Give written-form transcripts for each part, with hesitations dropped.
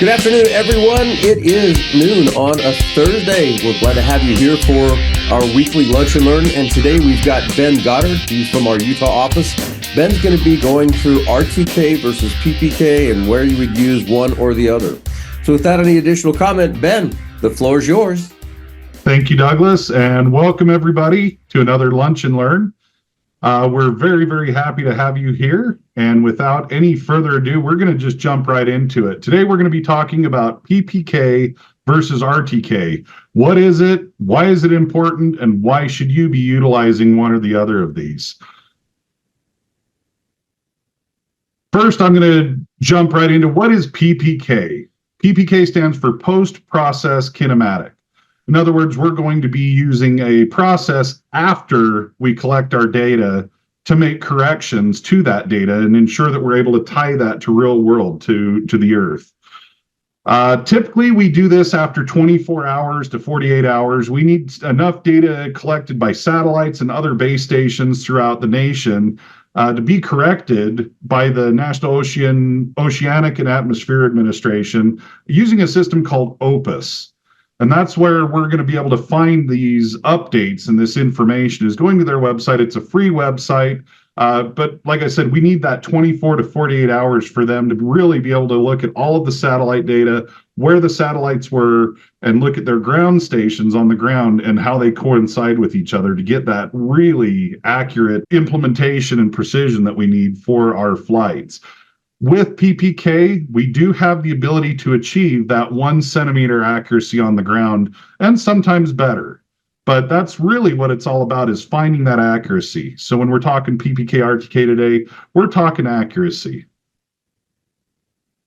Good afternoon, everyone. It is noon on a Thursday. We're glad to have you here for our weekly Lunch and Learn. And today we've got Ben Goddard. He's from our Utah office. Ben's going to be going through RTK versus PPK and where you would use one or the other. So without any additional comment, Ben, the floor is yours. Thank you, Douglas, and welcome everybody to another Lunch and Learn. We're very, very happy to have you here. And without any further ado, we're going to just jump right into it. Today, we're going to be talking about PPK versus RTK. What is it? Why is it important? And why should you be utilizing one or the other of these? First, I'm going to jump right into what is PPK. PPK stands for post-process kinematic. In other words, we're going to be using a process after we collect our data to make corrections to that data and ensure that we're able to tie that to real world, to the Earth. Typically, we do this after 24 hours to 48 hours. We need enough data collected by satellites and other base stations throughout the nation to be corrected by the National Oceanic and Atmosphere Administration using a system called OPUS. And that's where we're going to be able to find these updates and this information is going to their website. It's a free website. But like I said, we need that 24 to 48 hours for them to really be able to look at all of the satellite data, where the satellites were, and look at their ground stations on the ground and how they coincide with each other to get that really accurate implementation and precision that we need for our flights. With PPK, we do have the ability to achieve that 1 centimeter accuracy on the ground and sometimes better. But that's really what it's all about, is finding that accuracy. So when we're talking PPK RTK today, we're talking accuracy.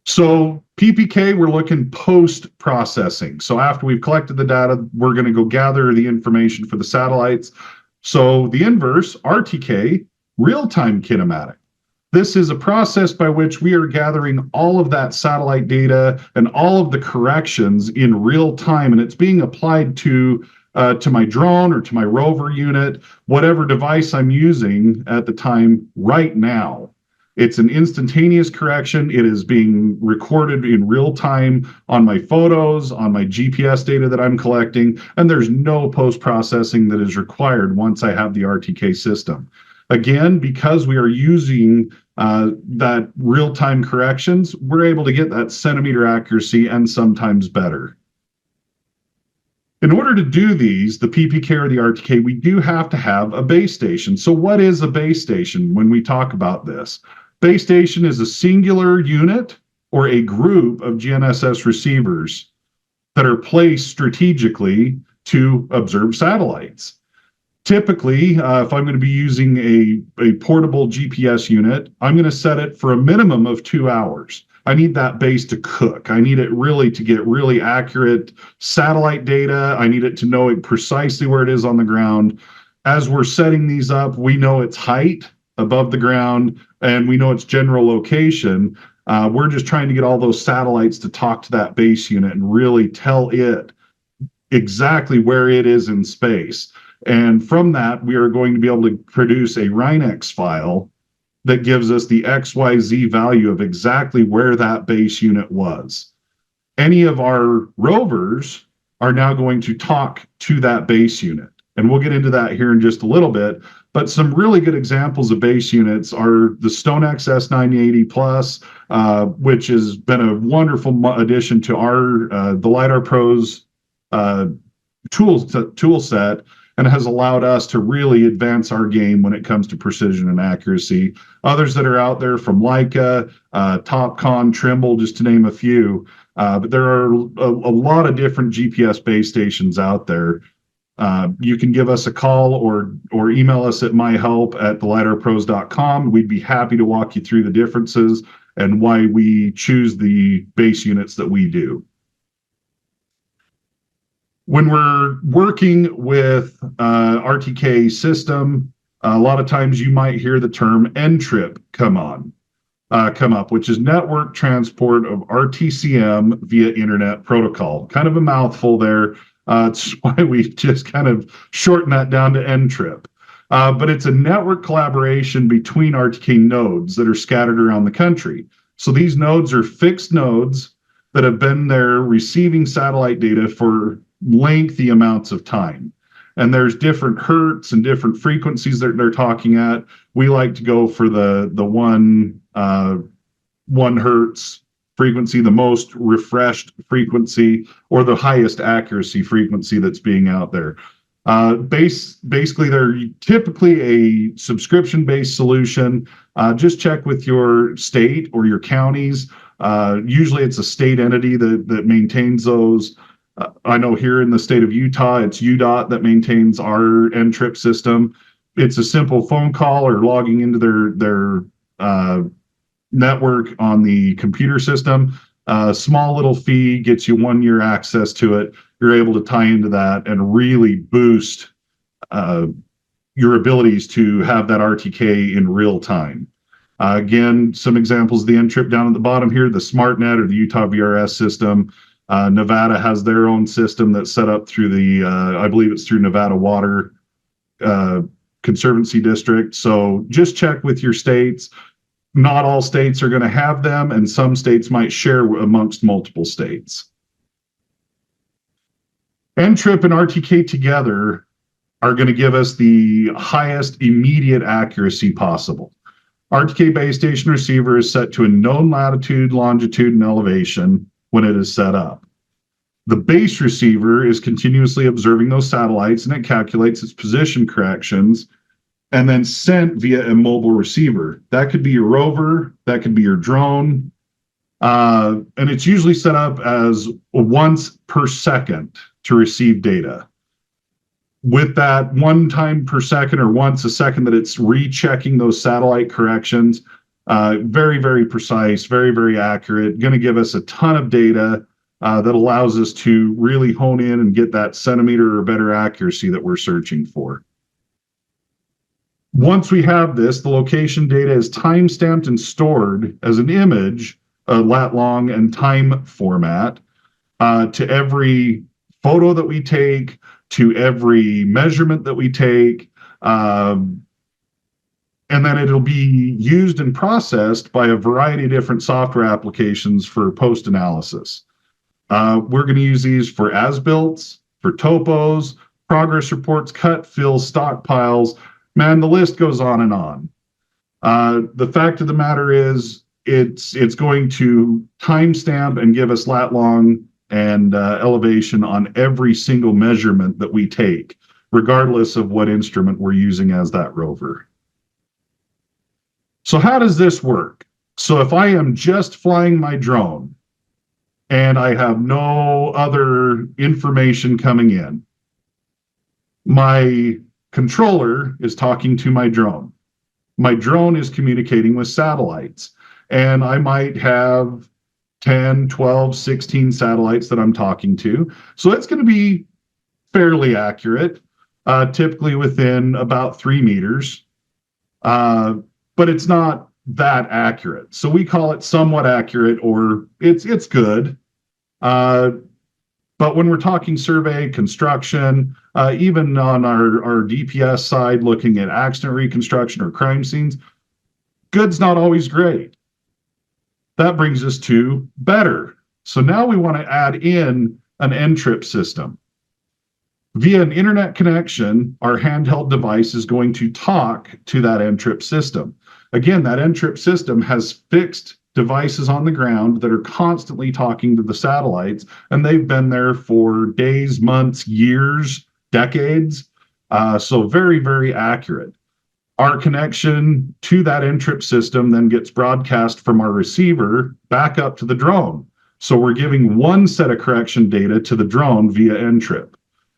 So PPK, we're looking post-processing. So after we've collected the data, we're going to go gather the information for the satellites. So the inverse, RTK, real-time kinematic. This is a process by which we are gathering all of that satellite data and all of the corrections in real time, and it's being applied to my drone or to my rover unit, whatever device I'm using at the time right now. It's an instantaneous correction. It is being recorded in real time on my photos, on my GPS data that I'm collecting, and there's no post-processing that is required once I have the RTK system. Again, because we are using that real-time corrections, we're able to get that centimeter accuracy and sometimes better. In order to do these, the PPK or the RTK, we do have to have a base station. So what is a base station when we talk about this? Base station is a singular unit or a group of GNSS receivers that are placed strategically to observe satellites. Typically, if I'm going to be using a portable GPS unit, I'm going to set it for a minimum of 2 hours. I need that base to cook. I need it really to get really accurate satellite data. I need it to know precisely where it is on the ground. As we're setting these up, we know its height above the ground and we know its general location. We're just trying to get all those satellites to talk to that base unit and really tell it exactly where it is in space. And from that, we are going to be able to produce a RINEX file that gives us the XYZ value of exactly where that base unit was. Any of our rovers are now going to talk to that base unit. And we'll get into that here in just a little bit. But some really good examples of base units are the StoneX S980 Plus, which has been a wonderful addition to our the LiDAR Pros tool set, and has allowed us to really advance our game when it comes to precision and accuracy. Others that are out there from Leica, Topcon, Trimble, just to name a few. But there are a lot of different GPS base stations out there. You can give us a call or email us at myhelp@thelidarpros.com. We'd be happy to walk you through the differences and why we choose the base units that we do. When we're working with RTK system, a lot of times you might hear the term NTRIP come up, which is Network Transport of RTCM via Internet Protocol. Kind of a mouthful there. It's why we just kind of shorten that down to NTRIP. But it's a network collaboration between RTK nodes that are scattered around the country. So these nodes are fixed nodes that have been there receiving satellite data for lengthy amounts of time. And there's different hertz and different frequencies that they're talking at. We like to go for the 1 hertz frequency, the most refreshed frequency, or the highest accuracy frequency that's being out there. Basically, they're typically a subscription-based solution. Just check with your state or your counties. Usually it's a state entity that maintains those. I know here in the state of Utah, it's UDOT that maintains our NTRIP system. It's a simple phone call or logging into their network on the computer system. Small little fee gets you 1 year access to it. You're able to tie into that and really boost your abilities to have that RTK in real time. Again, some examples of the NTRIP down at the bottom here, the SmartNet or the Utah VRS system. Nevada has their own system that's set up through I believe it's through Nevada Water Conservancy District. So just check with your states. Not all states are going to have them, and some states might share amongst multiple states. NTRIP and RTK together are going to give us the highest immediate accuracy possible. RTK base station receiver is set to a known latitude, longitude, and elevation when it is set up. The base receiver is continuously observing those satellites, and it calculates its position corrections and then sent via a mobile receiver. That could be your rover, that could be your drone, and it's usually set up as once per second to receive data. With that 1 time per second or once a second that it's rechecking those satellite corrections, very, very precise, very, very accurate, going to give us a ton of data that allows us to really hone in and get that centimeter or better accuracy that we're searching for. Once we have this, the location data is time-stamped and stored as an image, a lat long and time format, to every photo that we take, to every measurement that we take, and then it'll be used and processed by a variety of different software applications for post-analysis. We're going to use these for as-builts, for topos, progress reports, cut, fill, stockpiles. Man, the list goes on and on. The fact of the matter is, it's going to timestamp and give us lat long and elevation on every single measurement that we take, regardless of what instrument we're using as that rover. So how does this work? So if I am just flying my drone and I have no other information coming in, my controller is talking to my drone. My drone is communicating with satellites, and I might have 10, 12, 16 satellites that I'm talking to. So it's going to be fairly accurate, typically within about 3 meters, but it's not that accurate. So we call it somewhat accurate, or it's good. But when we're talking survey, construction, even on our DPS side, looking at accident reconstruction or crime scenes, good's not always great. That brings us to better. So now we want to add in an NTRIP system. Via an internet connection, our handheld device is going to talk to that NTRIP system. Again, that NTRIP system has fixed devices on the ground that are constantly talking to the satellites, and they've been there for days, months, years, decades. So very, very accurate. Our connection to that NTRIP system then gets broadcast from our receiver back up to the drone. So we're giving one set of correction data to the drone via NTRIP.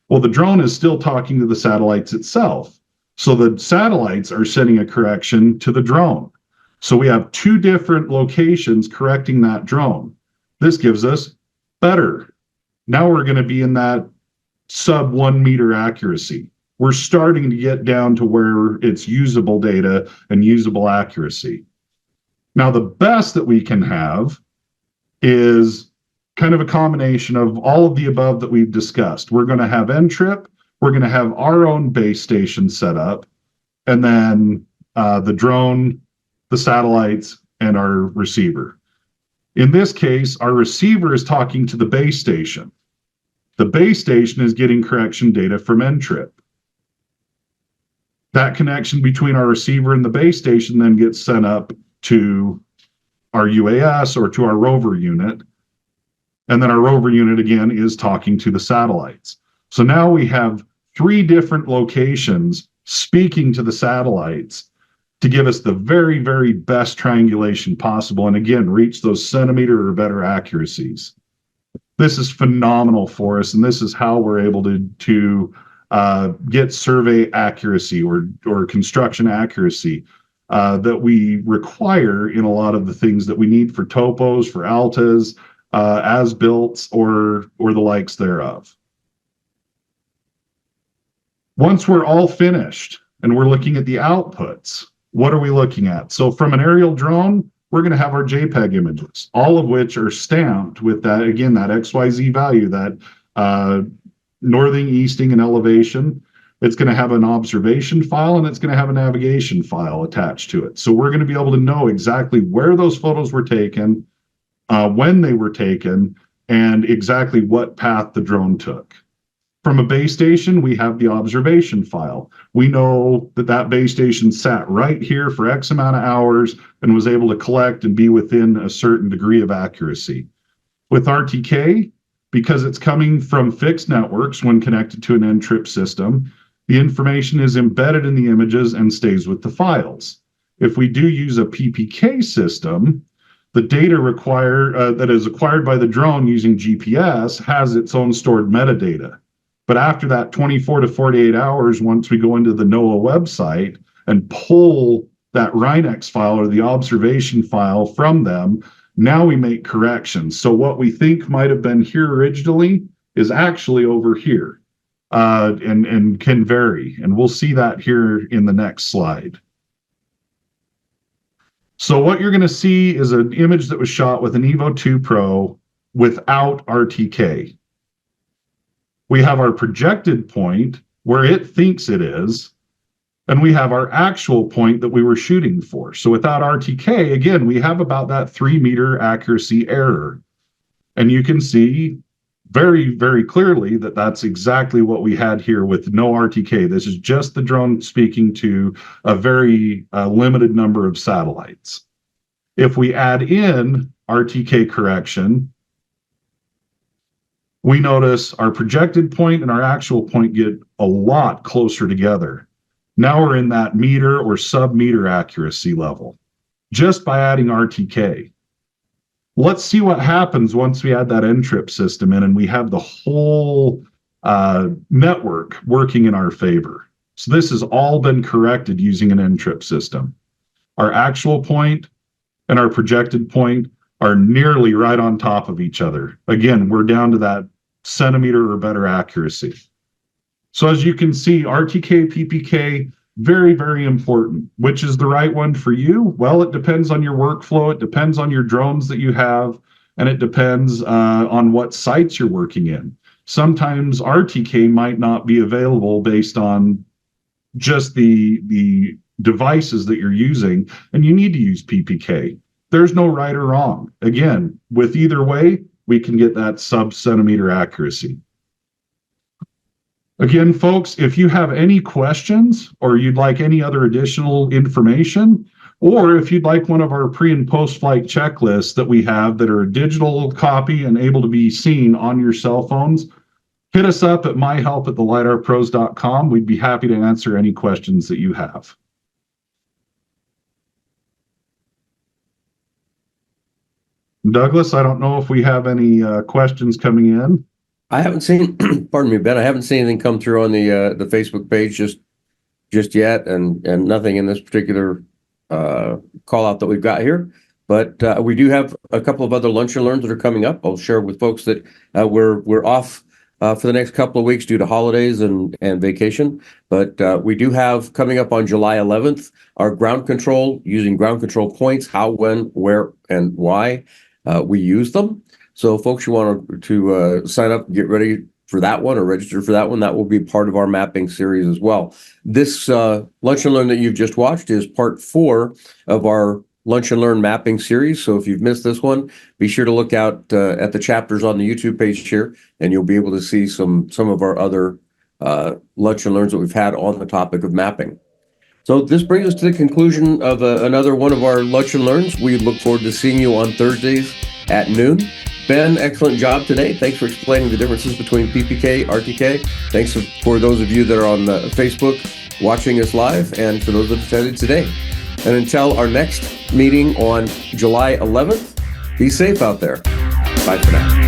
Well, the drone is still talking to the satellites itself. So the satellites are sending a correction to the drone. So we have 2 different locations correcting that drone. This gives us better. Now we're going to be in that sub 1 meter accuracy. We're starting to get down to where it's usable data and usable accuracy. Now, the best that we can have is kind of a combination of all of the above that we've discussed. We're going to have NTRIP, we're going to have our own base station set up, and then the drone, the satellites, and our receiver. In this case, our receiver is talking to the base station. The base station is getting correction data from NTRIP. That connection between our receiver and the base station then gets sent up to our UAS or to our rover unit. And then our rover unit, again, is talking to the satellites. So now we have 3 different locations speaking to the satellites to give us the very, very best triangulation possible. And again, reach those centimeter or better accuracies. This is phenomenal for us. And this is how we're able to get survey accuracy or construction accuracy that we require in a lot of the things that we need for topos, for altas, as-builts, or the likes thereof. Once we're all finished and we're looking at the outputs, what are we looking at? So from an aerial drone, we're going to have our JPEG images, all of which are stamped with that, again, that XYZ value, that northing, easting, and elevation. It's going to have an observation file and it's going to have a navigation file attached to it. So we're going to be able to know exactly where those photos were taken, when they were taken, and exactly what path the drone took. From a base station, we have the observation file. We know that that base station sat right here for X amount of hours and was able to collect and be within a certain degree of accuracy. With RTK, because it's coming from fixed networks when connected to an NTRIP system, the information is embedded in the images and stays with the files. If we do use a PPK system, the data that is acquired by the drone using GPS has its own stored metadata. But after that 24 to 48 hours, once we go into the NOAA website and pull that RINEX file or the observation file from them, now we make corrections. So what we think might have been here originally is actually over here, and can vary. And we'll see that here in the next slide. So what you're going to see is an image that was shot with an Evo 2 Pro without RTK. We have our projected point where it thinks it is, and we have our actual point that we were shooting for. So without RTK, again, we have about that 3-meter accuracy error. And you can see very, very clearly that that's exactly what we had here with no RTK. This is just the drone speaking to a very limited number of satellites. If we add in RTK correction, we notice our projected point and our actual point get a lot closer together. Now we're in that meter or sub-meter accuracy level, just by adding RTK. Let's see what happens once we add that NTRIP system in and we have the whole network working in our favor. So this has all been corrected using an NTRIP system. Our actual point and our projected point are nearly right on top of each other. Again, we're down to that centimeter or better accuracy. So as you can see, RTK, PPK, very, very important. Which is the right one for you? Well, it depends on your workflow. It depends on your drones that you have, and it depends on what sites you're working in. Sometimes RTK might not be available based on just the devices that you're using, and you need to use PPK. There's no right or wrong. Again, with either way, we can get that sub-centimeter accuracy. Again, folks, if you have any questions or you'd like any other additional information, or if you'd like one of our pre- and post-flight checklists that we have that are a digital copy and able to be seen on your cell phones, hit us up at myhelp@thelidarpros.com. We'd be happy to answer any questions that you have. Douglas, I don't know if we have any questions coming in. I haven't seen, pardon me, Ben, I haven't seen anything come through on the Facebook page just yet, and nothing in this particular call out that we've got here. But we do have a couple of other lunch and learns that are coming up. I'll share with folks that we're off for the next couple of weeks due to holidays and vacation. But we do have coming up on July 11th our ground control, using ground control points, how, when, where, and why we use them. So folks, you want to sign up, get ready for that one or register for that one. That will be part of our mapping series as well. This lunch and learn that you've just watched is part 4 of our Lunch and Learn mapping series. So if you've missed this one, be sure to look out at the chapters on the YouTube page here, and you'll be able to see some of our other Lunch and Learns that we've had on the topic of mapping. So this brings us to the conclusion of another one of our Lunch and Learns. We look forward to seeing you on Thursdays at noon. Ben, excellent job today. Thanks for explaining the differences between PPK, RTK. Thanks for those of you that are on Facebook watching us live, and for those that attended today. And until our next meeting on July 11th, be safe out there. Bye for now.